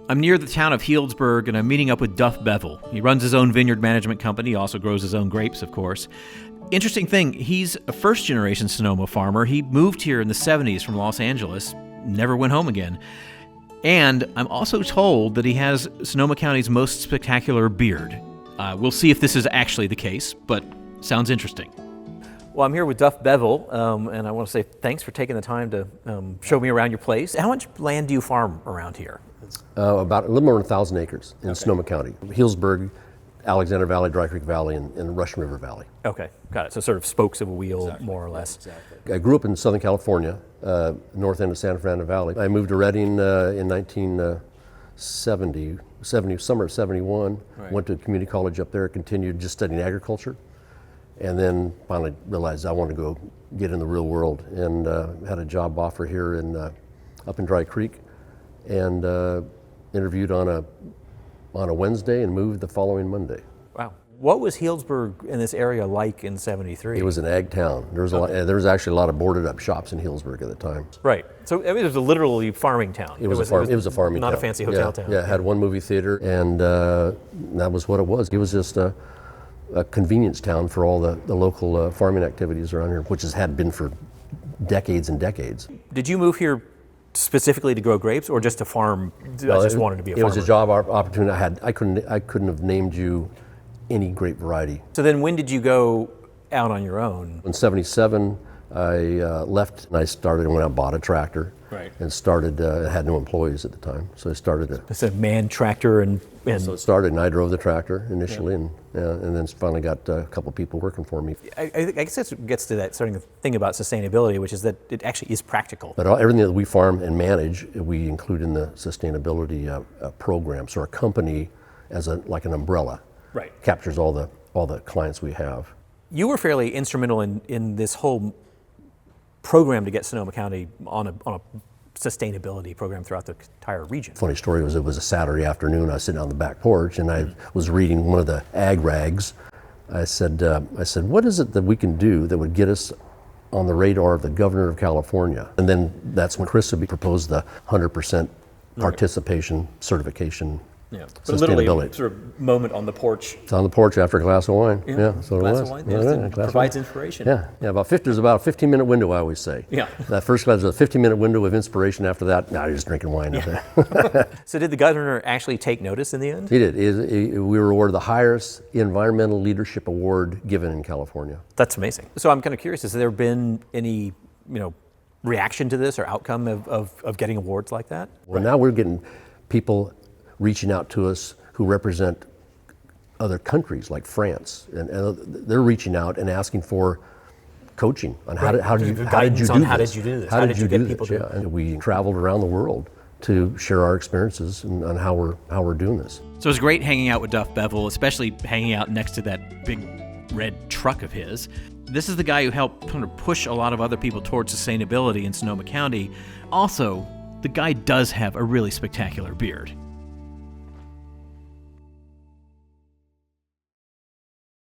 I'm near the town of Healdsburg, and I'm meeting up with Duff Bevill. He runs his own vineyard management company. He also grows his own grapes, of course. Interesting thing, he's a first-generation Sonoma farmer. He moved here in the 70s from Los Angeles, never went home again. And I'm also told that he has Sonoma County's most spectacular beard. We'll see if this is actually the case, but sounds interesting. Well, I'm here with Duff Bevill, and I want to say thanks for taking the time to show me around your place. How much land do you farm around here? About a little more than 1,000 acres in Sonoma County. Healdsburg, Alexander Valley, Dry Creek Valley, and Russian River Valley. Okay, got it. So sort of spokes of a wheel, more or less. Exactly. I grew up in Southern California, north end of San Fernando Valley. I moved to Redding in 1970, summer of 71. Right. Went to community college up there, continued just studying agriculture, and then finally realized I wanted to go get in the real world, and had a job offer here up in Dry Creek, and interviewed on a Wednesday and moved the following Monday. Wow. What was Healdsburg in this area like in 73? It was an ag town. There was there was actually a lot of boarded up shops in Healdsburg at the time. Right. So I mean, it was a literally farming town. It was a farming town. Not a fancy hotel town. Yeah, it had one movie theater, and that was what it was. It was just a convenience town for all the local farming activities around here, which had been for decades and decades. Did you move here specifically to grow grapes, or just to farm? I just wanted to be a farmer. It was a job opportunity I had. I couldn't have named you any grape variety. So then when did you go out on your own? In 77, I left and I started and went out and bought a tractor. Right. And started, had no employees at the time, so I started It's a man tractor and So it started, and I drove the tractor initially, and then finally got a couple people working for me. I guess that gets to that starting thing about sustainability, which is that it actually is practical. But everything that we farm and manage, we include in the sustainability program. So our company, as like an umbrella, right, captures all the clients we have. You were fairly instrumental in this whole program to get Sonoma County on a sustainability program throughout the entire region. Funny story was, it was a Saturday afternoon. I was sitting on the back porch and I was reading one of the ag rags. I said, what is it that we can do that would get us on the radar of the governor of California? And then that's when Chris proposed the 100% participation certification. Yeah, but literally sort of moment on the porch. It's on the porch after a glass of wine. Yeah, so glass it was. of wine. Provides inspiration. Yeah. There's about a 15-minute window, I always say. Yeah. That first glass was a 15-minute window of inspiration. After that, you're just drinking wine. Yeah. So did the governor actually take notice in the end? He did. We were awarded the highest environmental leadership award given in California. That's amazing. So I'm kind of curious, has there been any, reaction to this or outcome of getting awards like that? Well, now we're getting people reaching out to us who represent other countries like France, and they're reaching out and asking for coaching on how did you do this? How did you do this? How did you get people to? Yeah. And we traveled around the world to share our experiences and on how we're doing this. So it was great hanging out with Duff Bevill, especially hanging out next to that big red truck of his. This is the guy who helped kind of push a lot of other people towards sustainability in Sonoma County. Also, the guy does have a really spectacular beard.